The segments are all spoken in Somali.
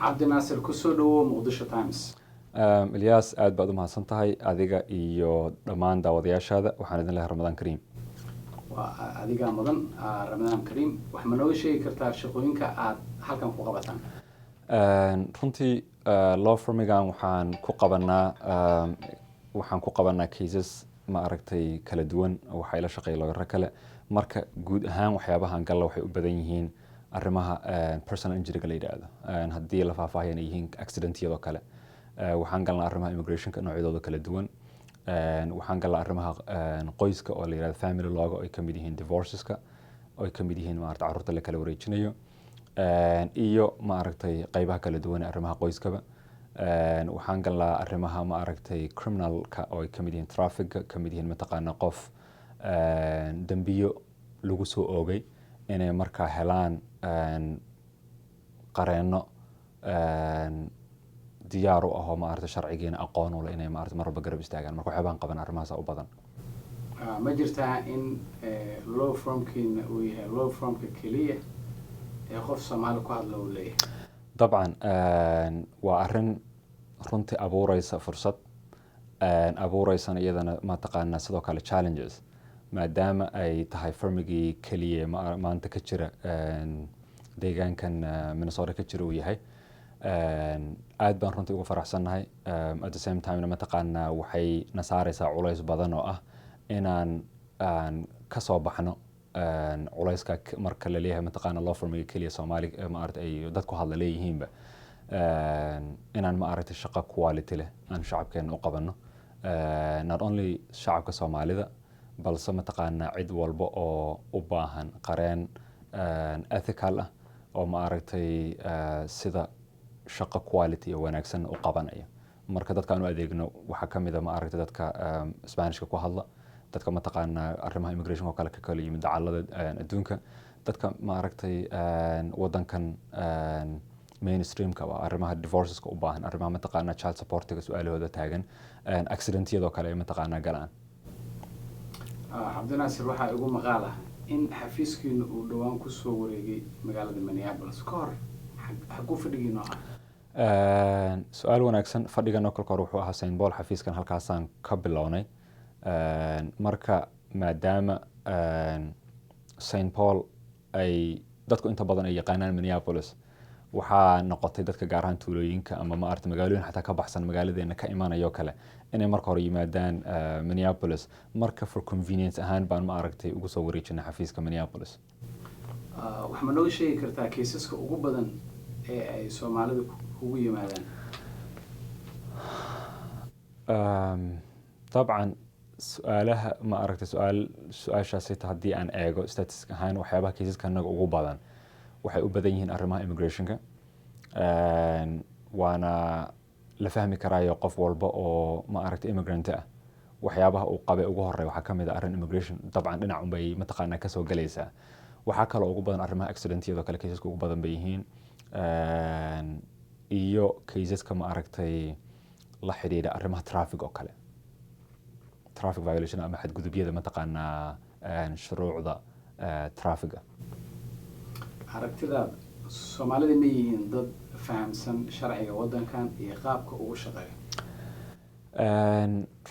cabdi naasir kusoo dhawow muqdisho times. Ilyas aad baad u mahadsantahay adiga iyo dhammaan daawadayaashaada. waxaan idin leeyahay Ramadaan Kariim. waa adiga mudan Ramadaan Kariim. wax ma nooga sheegi kartaa shaqooyinka aad halkan ku qabataan? runtii law firmigan waxaan ku qabanaa cases ma aragtay kala duwan. waxay la shaqeeyay lawyer kale. marka guud ahaan waxyaabahan galla waxay u badan yihiin arrimaha personal injury la yiraahdo. haddii la faahfaahin ay yihiin accident-yada kale. waxaan galnaa arrimaha immigrationka noocyadooda kala duwan. waxaan galnaa arrimaha qoyska oo la yiraahdo family law oo ay kamid yihiin divorceska oo ay kamid yihiin maaragtay carruurta la kala wareejinayo iyo maaragtay qaybaha kala duwan arrimaha qoyskaba. waxaan galnaa arrimaha maaragtay criminalka oo ay kamid yihiin trafficka kamid yihiin mataqaana qof dambiyo lagu soo oogay inay markaa helaan qareeno diyaar u ah oo maaragtay sharcigeena aqoon u leh inay maaragtay mar walba garab istaagaan. marka waxyaabaan qaban arrimahaas u badan. ma jirtaa in law firmkiina uu yahay law firmka keliya ee qof Soomaali ku hadla uu leeyahay? dabcan waa arrin runtii abuuraysa fursad abuuraysana iyadana mataqaana sidoo kale challenges maadaama ay tahay firmigii keliya maanta ka jira deegaankan Minnesota ka jira uu yahay. aad baan runtii ugu faraxsanahay. at the same time mataqaana waxay na saaraysaa culays badan oo ah inaan ka soo baxno culayska marka la leeyahay mataqaana law firmiga keliya Soomaali maaragtay ay dadku hadla leeyihiinba. inaan maaragtay shaqo quality leh aan shacabkeena u qabano. not only shacabka Soomaalida balse mataqaana cid walba oo u baahan qareen ethical ah oo maaragtay sida shaqo quality oo wanaagsan u qabanaya. marka dadka aan u adeegno waxa kamid ah maaragtay dadka Isbaanishka ku hadla, dadka mataqaana arrimaha immigration oo kale ka kala yimid dacallada adduunka, dadka maaragtay wadankan mainstreamka waa arrimaha divorceska u baahan, arrimaha mataqaana child supportiga su'aalahooda taagan, accident-yada kale ay mataqaana galaan. cabdi naasir waxaa igu maqaal ah in xafiiskiina uu dhawaan ku soo wareegay magaalada Minneapolis. ka hor xaguu fadhigiina ah? su-aal wanaagsan. fadhigana kolka hore wuxuu ahaa St. Paul. xafiiskan halkaasaan ka bilownay. marka maadaama St. Paul ay dadku inta badan ay yaqaanaan Minneapolis, waxaa noqotay dadka gaar ahaan tuulooyinka ama maaragtay magaalooyin xataa ka baxsan magaaladeena ka imanayo kale inay marka hore yimaadaan Minneapolis. marka for convenience ahaan baan maaragtay ugu soo wareejinay xafiiska Minneapolis. wax ma nooga sheegi kartaa kiisaska ugu badan ee ay Soomaalidu ugu yimaadaan? dabcan su-aalaha ma aragtay su-aashaas haddii aan eego statistic ahaan waxyaabaha kiisaska anaga ugu badan waxay u badan yihiin arrimaha immigrationka. waana la fahmi karaayo qof walba oo ma aragtay immigrant ah waxyaabaha uu qabay ugu horeeya waxaa kamid ah arrin immigration. dabcan dhinac unbay mataqaana kasoo galaysaa. waxaa kaloo ugu badan arrimaha accident-yada kale kiisaska ugu badan bay yihiin. iyo kiisaska ma aragtay la xiriira arrimaha traffic oo kale, traffic violation ama xadgudubyada mataqaana shuruucda traffiga. aragtidaada Soomaalida ma yihiin dad fahamsan sharciga wadankan iyo qaabka ugu shaqeeyo?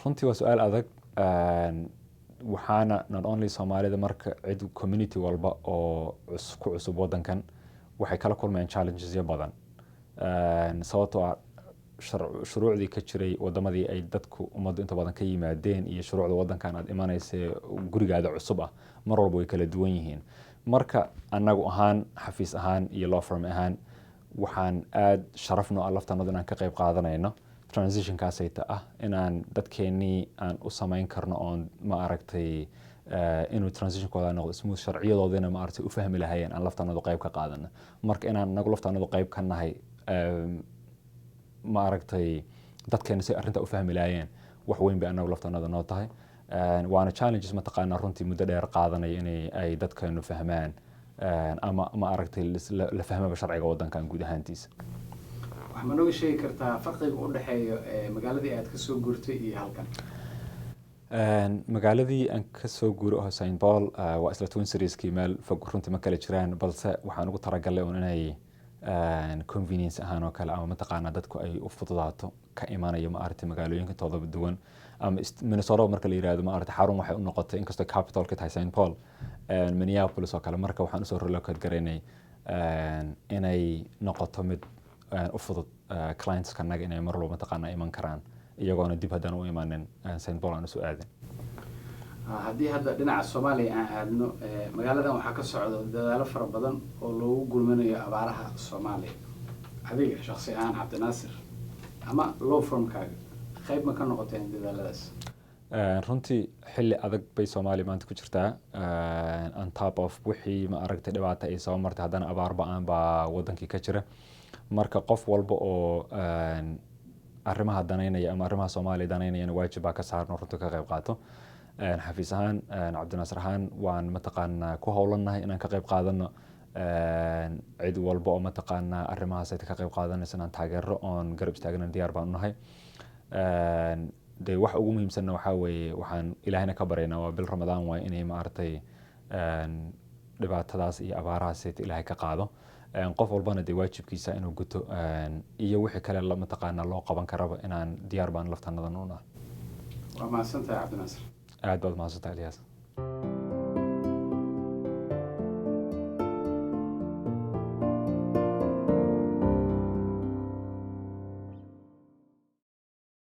runtii waa su-aal adag. waxaana not only Soomaalida, marka cid community walba oo ku cusub wadankan waxay kala kulmayaan challenges badan. sababtoo ah shuruucdii ka jiray wadamadii ay dadku ummaddu inta badan ka yimaadeen iyo shuruucda wadankan aad imanaysa gurigaada cusub ah mar walba way kala duwan yihiin. marka anagu ahaan xafiis ahaan iyo law firm ahaan waxaan aad sharafno ah laftanadu inaan ka qayb qaadanayno transitionkaasayta ah inaan dadkeenii aan u samayn karno oon ma aragtay inuu transitionkooda noqdo smooth, sharciyadoodina ma aragtay u fahmi lahaayeen aan laftanadu qayb ka qaadano. marka inaan anagu laftanadu qayb ka nahay ma aragtay dadkeena si arrinta u fahmi lahaayeen wax weyn bay anagu laftanada noo tahay. waana challenges mataqaana runtii muddo dheer qaadanaya in ay dadkeenu fahmaan ama ma aragtay la fahmaba sharciga wadankan guud ahaantiisa. wax ma nooga sheegi kartaa farqiga u dhexeeya magaaladii aad ka soo guurtay iyo halkan? magaaladii aan ka soo guuray oo St. Paul waa isla Twin Citieskii meel fog runtii ma kala jiraan, balse waxaan ugu talagalay inay convenience ahaan oo kale ama mataqaanaa dadku ay u fududaato ka imaanayo maaragtay magaalooyinka todoba duwan ama Minnesota marka la yiraahdo maaragtay xarun waxay u noqotay inkastoo capital ka tahay St. Paul Minneapolis oo kale marka waxaan usoo relocate garaynay inay noqoto mid u fudud clients kanaga inay mar walba mataqaanaa iman karaan iyagoona dib haddana u imaanin St. Paul aan usoo aadin haddii hadda dhinaca Soomaaliya aan aadno magaaladan waxaa ka socda dadaalo fara badan oo loogu gurmanayo abaaraha Soomaaliya adiga shakhsi ahaan Cabdinaasir ama law firmkaaga qayb ma ka noqoteen dadaaladaas runtii xilli adag bay Soomaaliya maanta ku jirtaa on top of wixii ma aragtay dhibaato ay soo martay haddana abaar ba'an baa wadankii ka jira marka qof walba oo arrimaha danaynaya ama arrimaha Soomaaliya danaynayana waajib baa ka saaran runtii ka qayb qaato xafiis ahaan Cabdinaasir ahaan waan mataqaanaa ku howlanahay inaan ka qayb qaadano cid walba oo mataqaanaa arrimahaas ay ka qayb qaadanaysa inaan taageero oon garab istaagna diyaar baan u nahay de wax ugu muhiimsanna waxaa weeye waxaan ilaahayna ka baryaynaa waa bil Ramadaan waay inay maaragtay dhibaatadaas iyo abaarahaas ilaahay ka qaado qof walbana dee waajibkiisa inuu guto iyo wixii kale la mataqaanaa loo qaban karaba inaan diyaar baan laftanadan u nahay waa mahadsantahay Cabdinaasir aad baad mahadsantahay Ilyas